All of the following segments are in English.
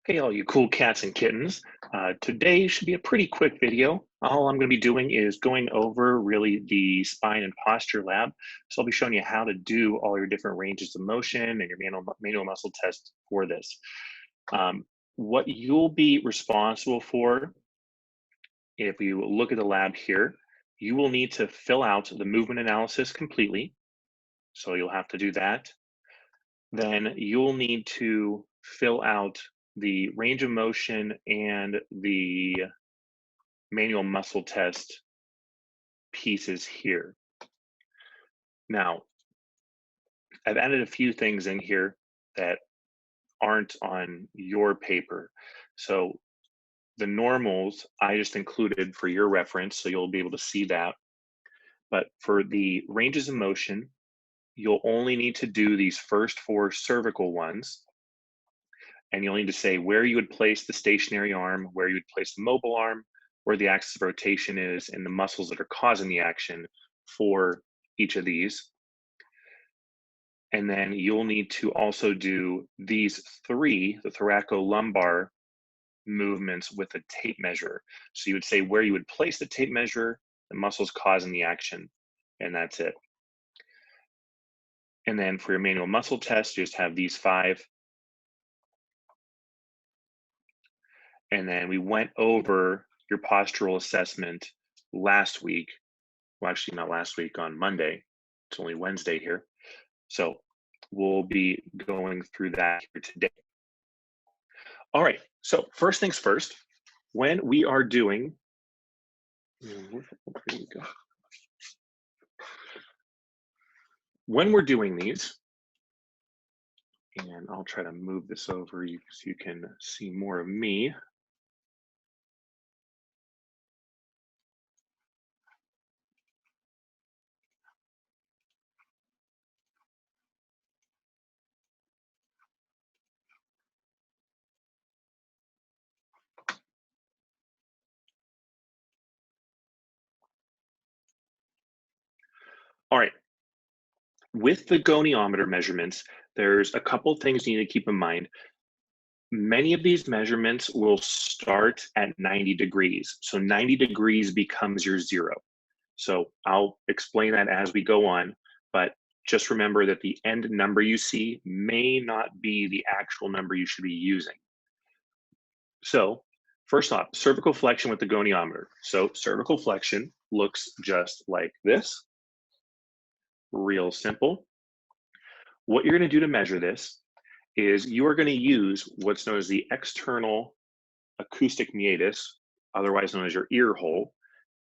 Hey, all you cool cats and kittens. Today should be a pretty quick video. All I'm going to be doing is going over really the spine and posture lab. So I'll be showing you how to do all your different ranges of motion and your manual muscle test for this. What you'll be responsible for, if you look at the lab here, you will need to fill out the movement analysis completely. So you'll have to do that. Then you'll need to fill out the range of motion and the manual muscle test pieces here. Now, I've added a few things in here that aren't on your paper. So the normals I just included for your reference, so you'll be able to see that. But for the ranges of motion, you'll only need to do these first four cervical ones. And you'll need to say where you would place the stationary arm, where you would place the mobile arm, where the axis of rotation is, and the muscles that are causing the action for each of these. And then you'll need to also do these three, the thoracolumbar movements with a tape measure. So you would say where you would place the tape measure, the muscles causing the action, and that's it. And then for your manual muscle test, you just have these five. And then we went over your postural assessment last week. Well, actually not last week, on Monday. It's only Wednesday here. So we'll be going through that here today. All right, so first things first, when we are doing, when we're doing these, and I'll try to move this over so you can see more of me. All right, with the goniometer measurements, there's a couple things you need to keep in mind. Many of these measurements will start at 90 degrees. So 90 degrees becomes your zero. So I'll explain that as we go on, but just remember that the end number you see may not be the actual number you should be using. So first off, cervical flexion with the goniometer. So cervical flexion looks just like this. Real simple. What you're going to do to measure this is you are going to use what's known as the external acoustic meatus, otherwise known as your ear hole,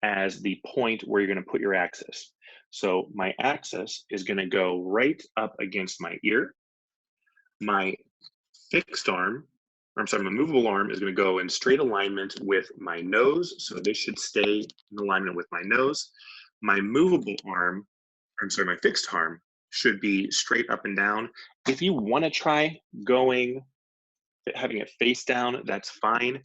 as the point where you're going to put your axis. So my axis is going to go right up against my ear. My fixed arm, or I'm sorry, my movable arm is going to go in straight alignment with my nose. So this should stay in alignment with my nose. My movable arm, I'm sorry, my fixed arm should be straight up and down. If you want to try having it face down, that's fine.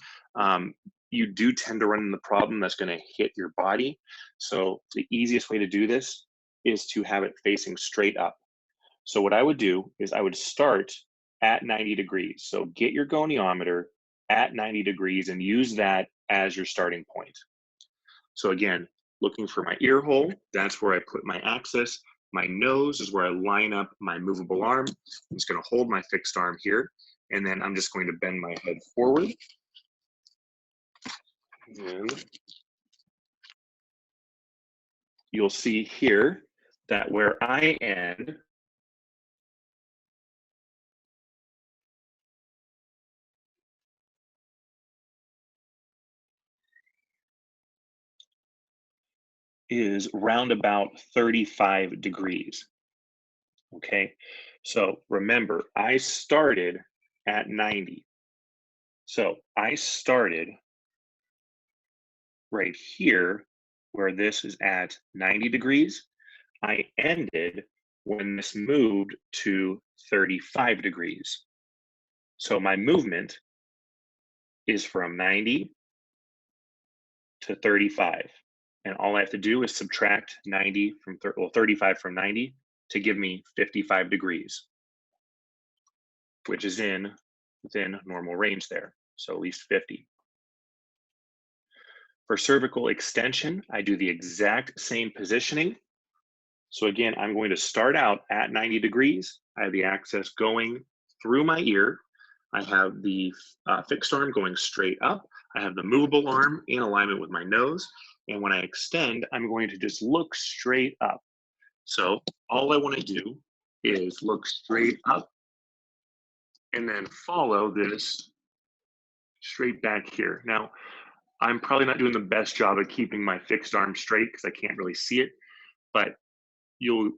You do tend to run into the problem that's going to hit your body. So the easiest way to do this is to have it facing straight up. So what I would do is I would start at 90 degrees. So get your goniometer at 90 degrees and use that as your starting point. So again, looking for my ear hole, that's where I put my axis. My nose is where I line up my movable arm. I'm just going to hold my fixed arm here, and then I'm just going to bend my head forward. And you'll see here that where I end is round about 35 degrees. Okay, so remember, I started at 90. So I started right here where this is at 90 degrees. I ended when this moved to 35 degrees. So my movement is from 90 to 35. And all I have to do is subtract 35 from 90 to give me 55 degrees, which is in within normal range there, so at least 50. For cervical extension, I do the exact same positioning. So again, I'm going to start out at 90 degrees. I have the access going through my ear. I have the fixed arm going straight up. I have the movable arm in alignment with my nose. And when I extend, I'm going to just look straight up. So all I want to do is look straight up and then follow this straight back here. Now, I'm probably not doing the best job of keeping my fixed arm straight because I can't really see it, but you'll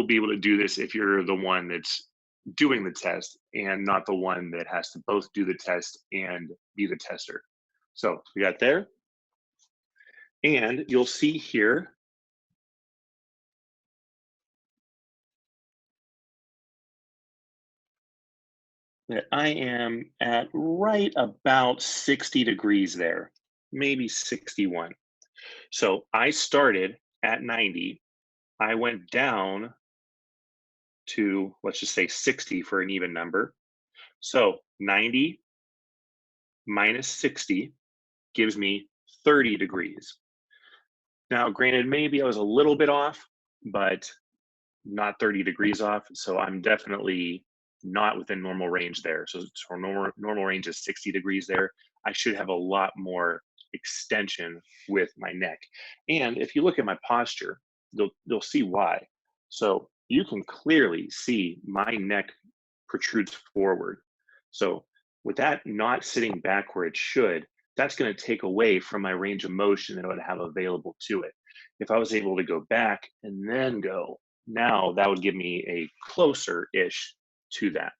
be able to do this if you're the one that's doing the test and not the one that has to both do the test and be the tester. So we got there. And you'll see here that I am at right about 60 degrees there, maybe 61. So I started at 90. I went down to, let's just say 60 for an even number. So 90 minus 60 gives me 30 degrees. Now, granted, maybe I was a little bit off, but not 30 degrees off. So I'm definitely not within normal range there. So normal range is 60 degrees there. I should have a lot more extension with my neck. And if you look at my posture, you'll see why. So you can clearly see my neck protrudes forward. So with that not sitting back where it should, that's going to take away from my range of motion that I would have available to it. If I was able to go back and then go, now that would give me a closer-ish to that.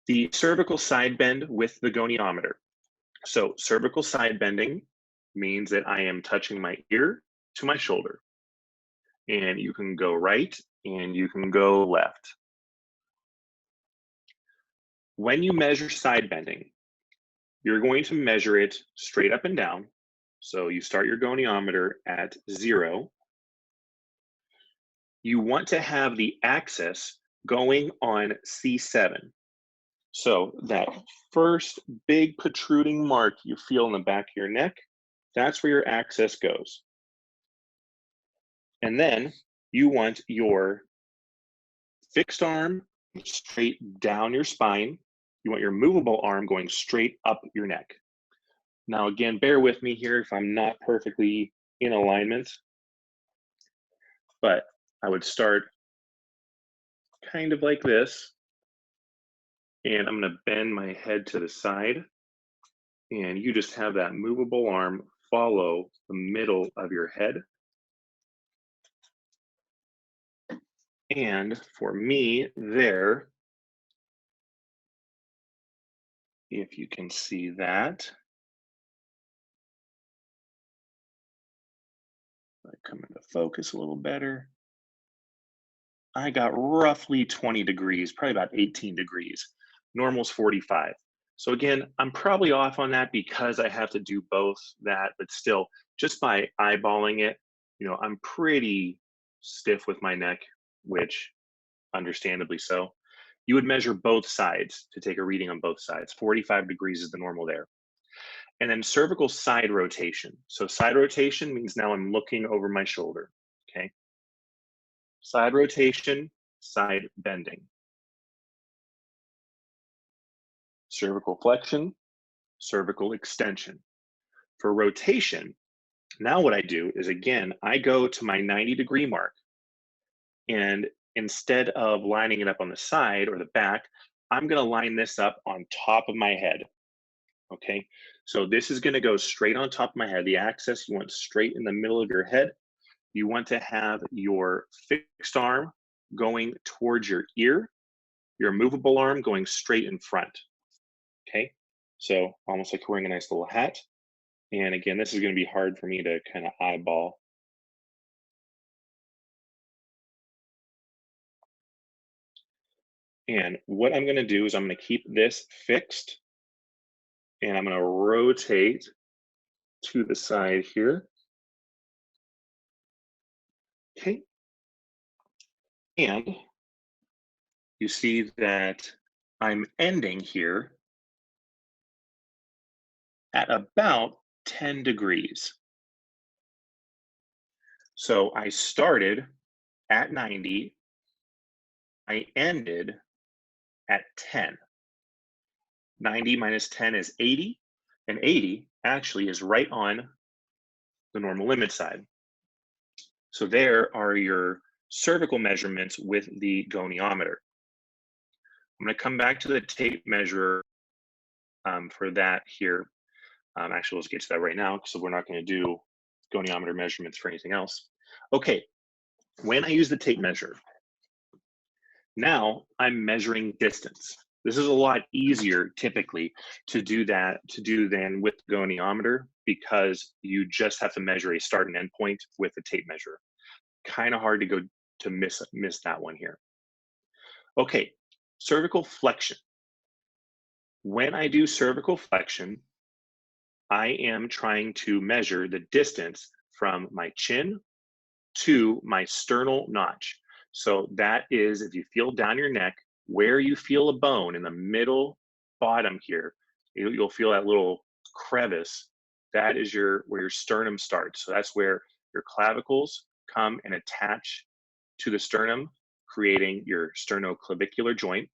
The cervical side bend with the goniometer. So cervical side bending means that I am touching my ear to my shoulder. And you can go right and you can go left. When you measure side bending, you're going to measure it straight up and down. So you start your goniometer at 0. You want to have the axis going on C7. So that first big protruding mark you feel in the back of your neck, that's where your axis goes. And then you want your fixed arm straight down your spine. You want your movable arm going straight up your neck. Now, again, bear with me here if I'm not perfectly in alignment, but I would start kind of like this, and I'm going to bend my head to the side, and you just have that movable arm follow the middle of your head. And for me there, if you can see that, I come into focus a little better. I got roughly 20 degrees, probably about 18 degrees. Normal's 45. So again, I'm probably off on that because I have to do both that, but still, just by eyeballing it, I'm pretty stiff with my neck, which understandably so. You would measure both sides to take a reading on both sides. 45 degrees is the normal there. And then cervical side rotation. So side rotation means now I'm looking over my shoulder, okay? Side rotation, side bending. Cervical flexion, cervical extension. For rotation, now what I do is, again, I go to my 90-degree mark, and instead of lining it up on the side or the back, I'm going to line this up on top of my head. Okay, so this is going to go straight on top of my head. The axis you want straight in the middle of your head. You want to have your fixed arm going towards your ear, your movable arm going straight in front. Okay, so almost like wearing a nice little hat. And again, this is going to be hard for me to kind of eyeball. And what I'm going to do is I'm going to keep this fixed, and I'm going to rotate to the side here. Okay. And you see that I'm ending here at about 10 degrees. So I started at 90, I ended at 10. 90 minus 10 is 80, and 80 actually is right on the normal limit side. So there are your cervical measurements with the goniometer. I'm going to come back to the tape measure for that here. Actually, let's get to that right now, so we're not going to do goniometer measurements for anything else. Okay, when I use the tape measure, now I'm measuring distance. This is a lot easier typically to do than with the goniometer, because you just have to measure a start and end point with the tape measure. Kind of hard to go to miss that one here. Okay, cervical flexion. When I do cervical flexion, I am trying to measure the distance from my chin to my sternal notch. So that is, if you feel down your neck, where you feel a bone in the middle bottom here, you'll feel that little crevice. That is where your sternum starts. So that's where your clavicles come and attach to the sternum, creating your sternoclavicular joint.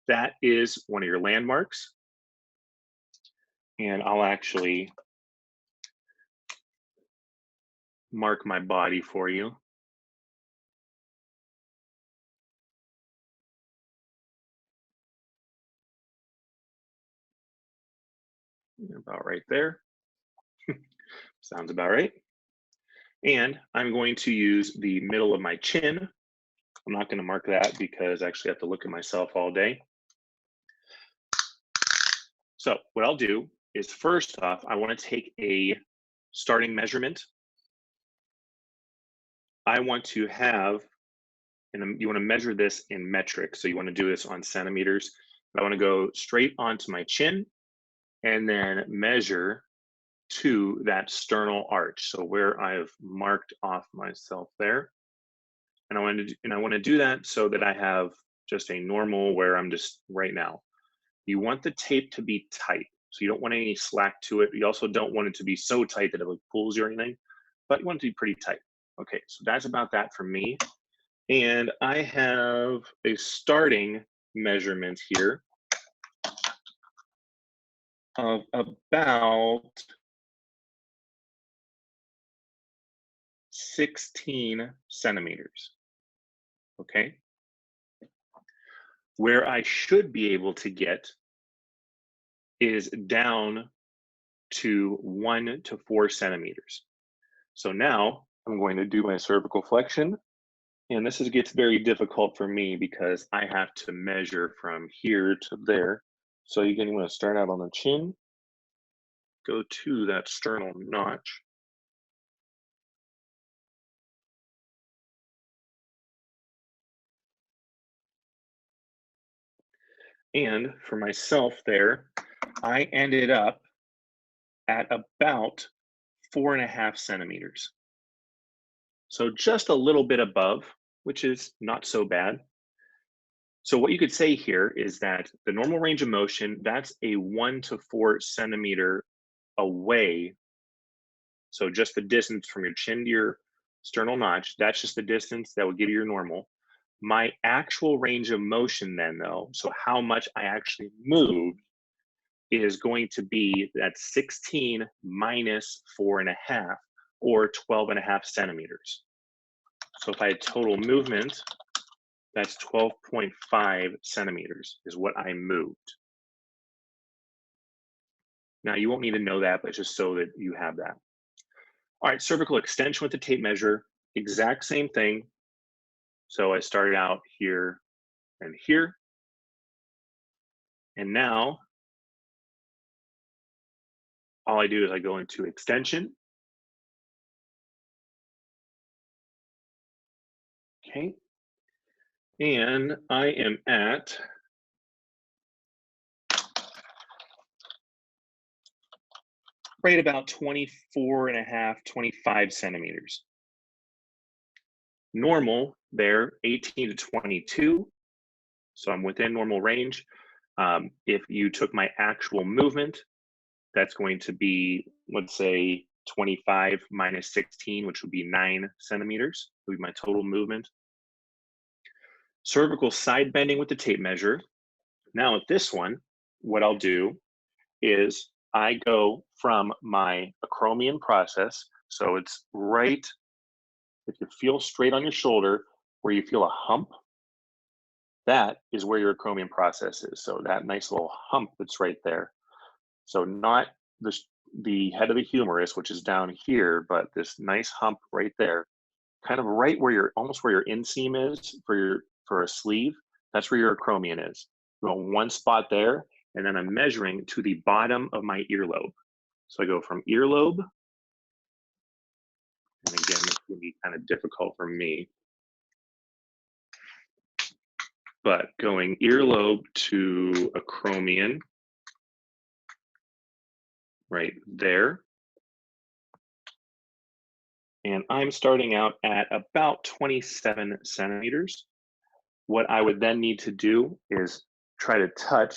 That is one of your landmarks. And I'll actually mark my body for you. About right there. Sounds about right. And I'm going to use the middle of my chin. I'm not going to mark that because I actually have to look at myself all day. So what I'll do is, first off, I want to take a starting measurement. I want to have, and you want to measure this in metric, so you want to do this on centimeters. But I want to go straight onto my chin and then measure to that sternal arch. So where I've marked off myself there. And I want to do that so that I have just a normal where I'm just right now. You want the tape to be tight. So you don't want any slack to it. You also don't want it to be so tight that it like pulls you or anything, but you want it to be pretty tight. Okay, so that's about that for me. And I have a starting measurement here of about 16 centimeters. Okay. Where I should be able to get is down to 1 to 4 centimeters. So now I'm going to do my cervical flexion. And this gets very difficult for me because I have to measure from here to there. So you're going to want to start out on the chin, go to that sternal notch. And for myself there, I ended up at about 4.5 centimeters. So just a little bit above, which is not so bad. So what you could say here is that the normal range of motion, that's a 1 to 4 centimeter away. So just the distance from your chin to your sternal notch, that's just the distance that would give you your normal. My actual range of motion then though, so how much I actually moved, is going to be that 16 minus 4.5, or 12.5 centimeters. So if I had total movement, that's 12.5 centimeters is what I moved. Now you won't need to know that, but just so that you have that. All right, cervical extension with the tape measure, exact same thing. So I started out here and here. And now all I do is I go into extension. Okay. And I am at right about 24.5, 25 centimeters. Normal there, 18 to 22. So I'm within normal range. If you took my actual movement, that's going to be, let's say, 25 minus 16, which would be 9 centimeters, would be my total movement. Cervical side bending with the tape measure. Now at this one, what I'll do is I go from my acromion process. So it's right, if you feel straight on your shoulder, where you feel a hump, that is where your acromion process is. So that nice little hump that's right there. So not the head of the humerus, which is down here, but this nice hump right there, kind of right where your, almost where your inseam is for a sleeve. That's where your acromion is. Go one spot there, and then I'm measuring to the bottom of my earlobe. So I go from earlobe, and again, this will be kind of difficult for me, but going earlobe to acromion, right there. And I'm starting out at about 27 centimeters. What I would then need to do is try to touch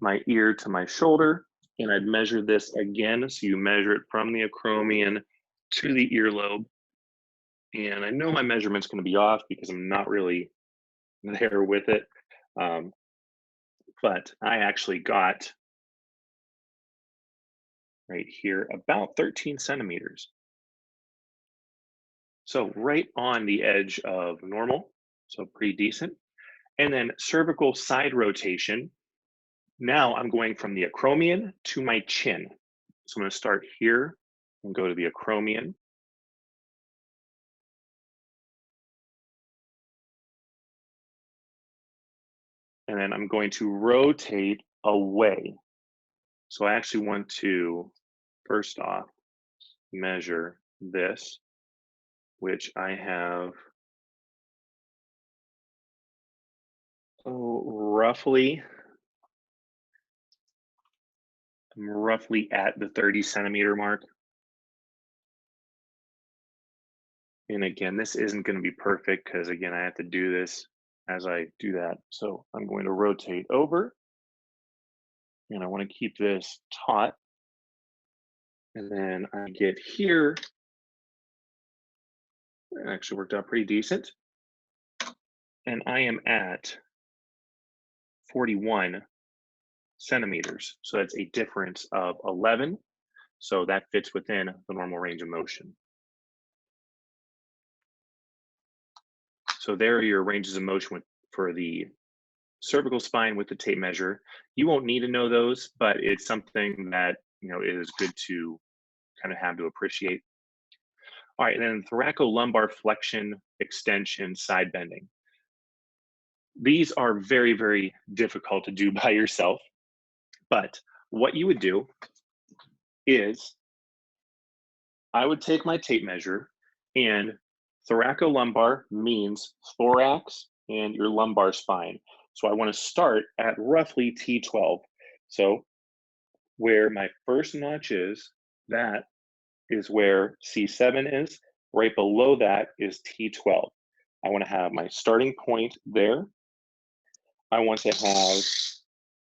my ear to my shoulder, and I'd measure this again. So you measure it from the acromion to the earlobe. And I know my measurement's going to be off because I'm not really there with it. But I actually got right here about 13 centimeters. So right on the edge of normal, so pretty decent. And then cervical side rotation. Now I'm going from the acromion to my chin. So I'm going to start here and go to the acromion. And then I'm going to rotate away. So I actually want to, first off, measure this, which I have roughly, I'm roughly at the 30 centimeter mark. And again, this isn't going to be perfect because again, I have to do this as I do that. So I'm going to rotate over, and I want to keep this taut. And then I get here, it actually worked out pretty decent. And I am at 41 centimeters. So that's a difference of 11. So that fits within the normal range of motion. So there are your ranges of motion for the cervical spine with the tape measure. You won't need to know those, but it's something that, you know, is good to kind of have to appreciate. All right, and then thoracolumbar flexion, extension, side bending. These are very, very difficult to do by yourself, but what you would do is I would take my tape measure, and thoracolumbar means thorax and your lumbar spine. So I want to start at roughly T12. So where my first notch is, that is where C7 is. Right below that is T12. I want to have my starting point there. I want to have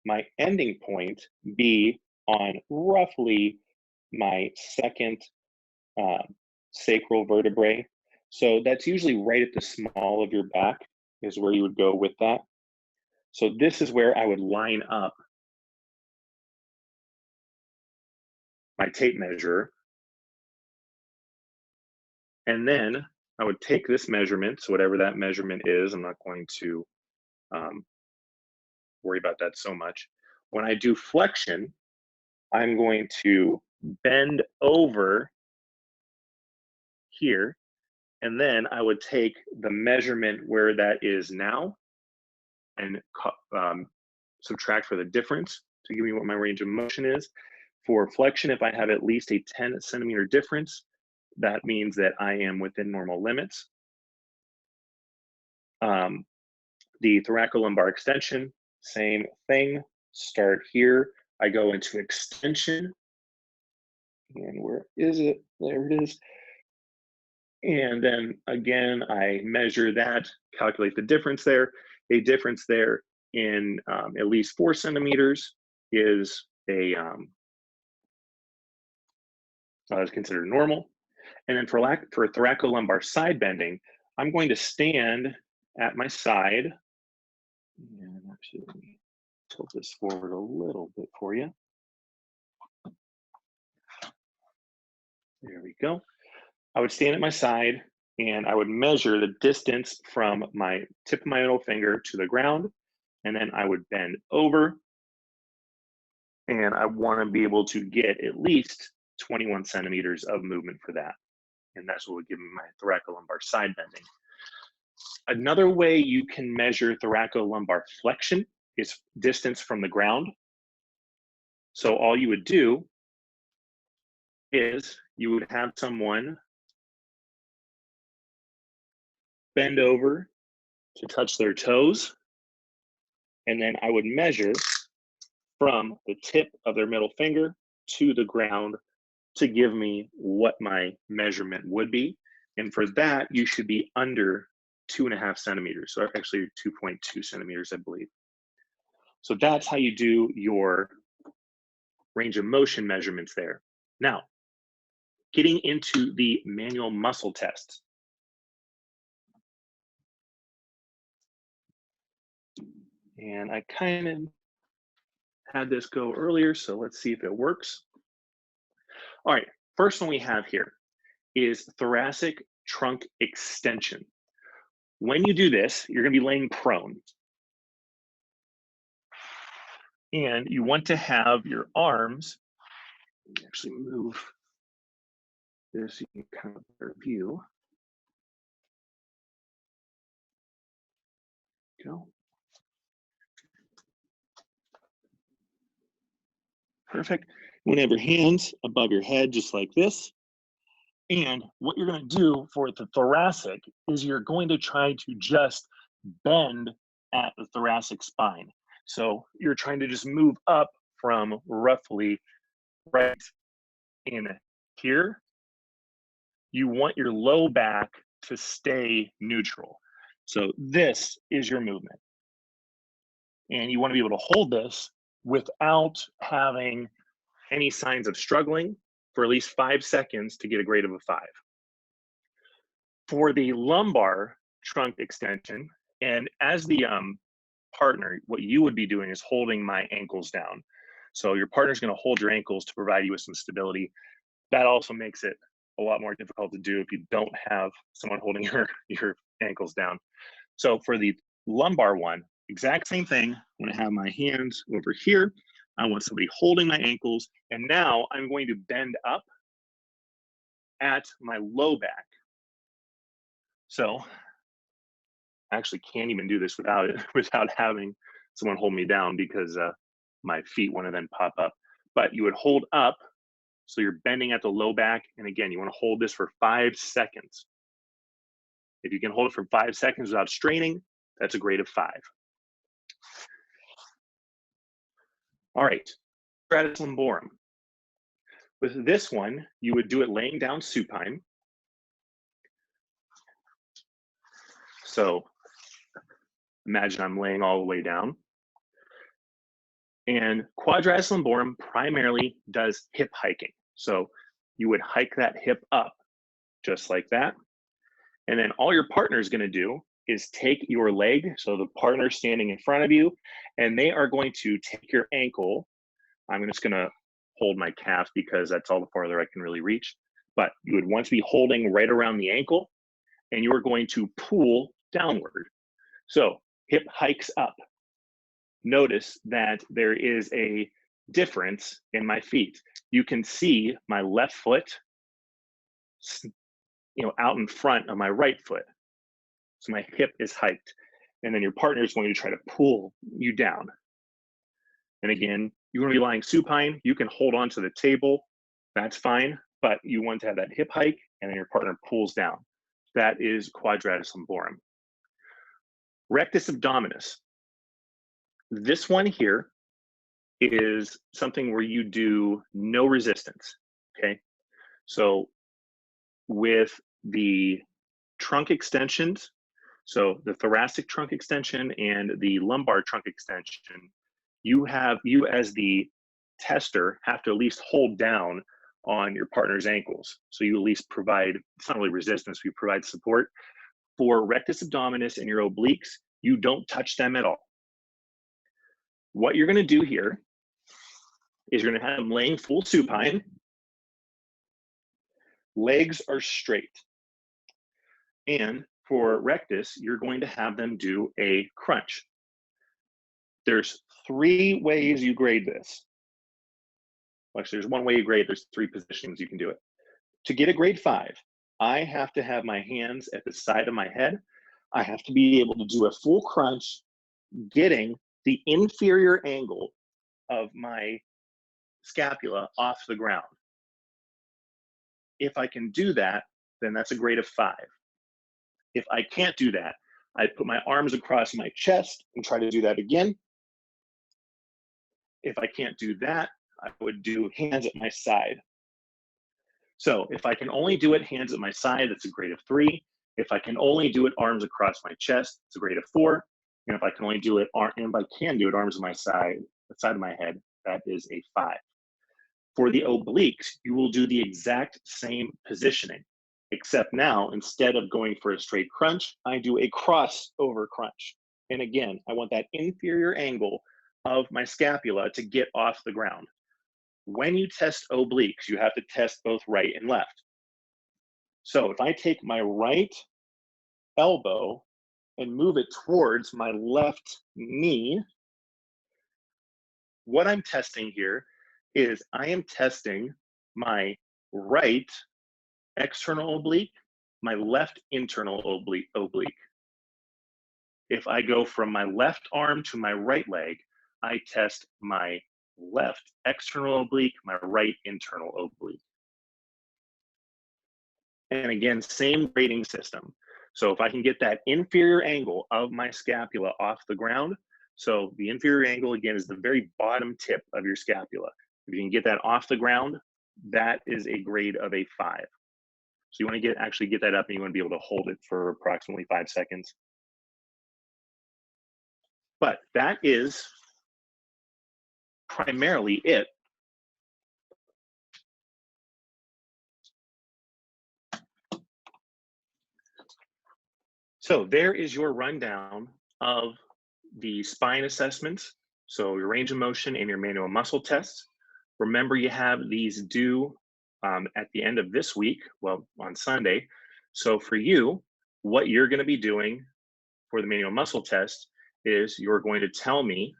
my ending point be on roughly my second sacral vertebrae. So that's usually right at the small of your back is where you would go with that. So this is where I would line up my tape measure. And then I would take this measurement, so whatever that measurement is, I'm not going to worry about that so much. When I do flexion, I'm going to bend over here, and then I would take the measurement where that is now and subtract for the difference to give me what my range of motion is. For flexion, if I have at least a 10 centimeter difference, that means that I am within normal limits. The thoracolumbar extension, same thing. Start here. I go into extension. And where is it? There it is. And then again, I measure that, calculate the difference there. A difference there in at least 4 centimeters is considered normal. And then for thoracolumbar side bending, I'm going to stand at my side. And actually, let me tilt this forward a little bit for you. There we go. I would stand at my side and I would measure the distance from my tip of my middle finger to the ground. And then I would bend over. And I want to be able to get at least 21 centimeters of movement for that. And that's what would give me my thoracolumbar side bending. Another way you can measure thoracolumbar flexion is distance from the ground. So all you would do is you would have someone bend over to touch their toes, and then I would measure from the tip of their middle finger to the ground to give me what my measurement would be. And for that, you should be under 2.5 centimeters, so actually 2.2 centimeters, I believe. So that's how you do your range of motion measurements there. Now, getting into the manual muscle tests. And I kind of had this go earlier, so let's see if it works. All right, first one we have here is thoracic trunk extension. When you do this, you're going to be laying prone. And you want to have your arms, actually move this so you can kind of better view. Go. Perfect. You want to have your hands above your head just like this. And what you're going to do for the thoracic is you're going to try to just bend at the thoracic spine. So you're trying to just move up from roughly right in here. You want your low back to stay neutral. So this is your movement. And you want to be able to hold this without having any signs of struggling for at least 5 seconds to get a grade of a 5. For the lumbar trunk extension, and as the partner, what you would be doing is holding my ankles down. So your partner's going to hold your ankles to provide you with some stability. That also makes it a lot more difficult to do if you don't have someone holding your ankles down. So for the lumbar one, exact same thing. I'm going to have my hands over here. I want somebody holding my ankles, and now I'm going to bend up at my low back. So I actually can't even do this without having someone hold me down because my feet want to then pop up. But you would hold up, so you're bending at the low back, and again, you want to hold this for 5 seconds. If you can hold it for 5 seconds without straining, that's a grade of 5. All right, quadratus lumborum. With this one, you would do it laying down supine. So imagine I'm laying all the way down. And quadratus lumborum primarily does hip hiking. So you would hike that hip up just like that. And then all your partner is going to do is take your leg, so the partner standing in front of you, and they are going to take your ankle. I'm just going to hold my calf because that's all the farther I can really reach. But you would want to be holding right around the ankle, and you are going to pull downward. So hip hikes up. Notice that there is a difference in my feet. You can see my left foot, out in front of my right foot. So my hip is hiked, and then your partner is going to try to pull you down. And again, you want to be lying supine. You can hold on to the table. That's fine, but you want to have that hip hike, and then your partner pulls down. That is quadratus lumborum. Rectus abdominis. This one here is something where you do no resistance, okay? So with the trunk extensions, so the thoracic trunk extension and the lumbar trunk extension, you as the tester have to at least hold down on your partner's ankles. So you at least provide, it's not really resistance, you provide support. For rectus abdominis and your obliques, you don't touch them at all. What you're gonna do here is you're gonna have them laying full supine. Legs are straight. And for rectus, you're going to have them do a crunch. There's 3 ways you grade this. Well, actually, there's 1 way you grade, there's 3 positions you can do it. To get a grade 5, I have to have my hands at the side of my head. I have to be able to do a full crunch, getting the inferior angle of my scapula off the ground. If I can do that, then that's a grade of 5. If I can't do that, I put my arms across my chest and try to do that again. If I can't do that, I would do hands at my side. So if I can only do it hands at my side, that's a grade of 3. If I can only do it arms across my chest, it's a grade of 4. And if I can only do it, arms at my side, the side of my head, that is a 5. For the obliques, you will do the exact same positioning, except now, instead of going for a straight crunch, I do a crossover crunch. And again, I want that inferior angle of my scapula to get off the ground. When you test obliques, you have to test both right and left. So if I take my right elbow and move it towards my left knee, what I'm testing here is I am testing my right external oblique, my left internal oblique. If I go from my left arm to my right leg, I test my left external oblique, my right internal oblique. And again, same grading system. So if I can get that inferior angle of my scapula off the ground, so the inferior angle, again, is the very bottom tip of your scapula. If you can get that off the ground, that is a grade of a 5. So you want to actually get that up, and you want to be able to hold it for approximately 5 seconds. But that is primarily it. So there is your rundown of the spine assessments. So your range of motion and your manual muscle tests. Remember, you have these due at the end of this week, well, on Sunday. So for you, what you're going to be doing for the manual muscle test is you're going to tell me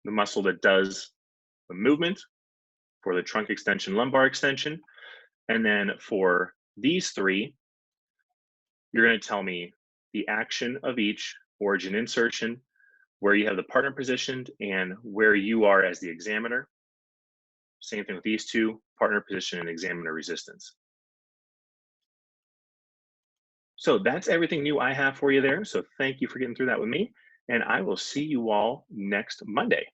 the muscle that does the movement for the trunk extension, lumbar extension. And then for these 3, you're going to tell me the action of each: origin, insertion, where you have the partner positioned, and where you are as the examiner. Same thing with these 2, partner position and examiner resistance. So that's everything new I have for you there. So thank you for getting through that with me, and I will see you all next Monday.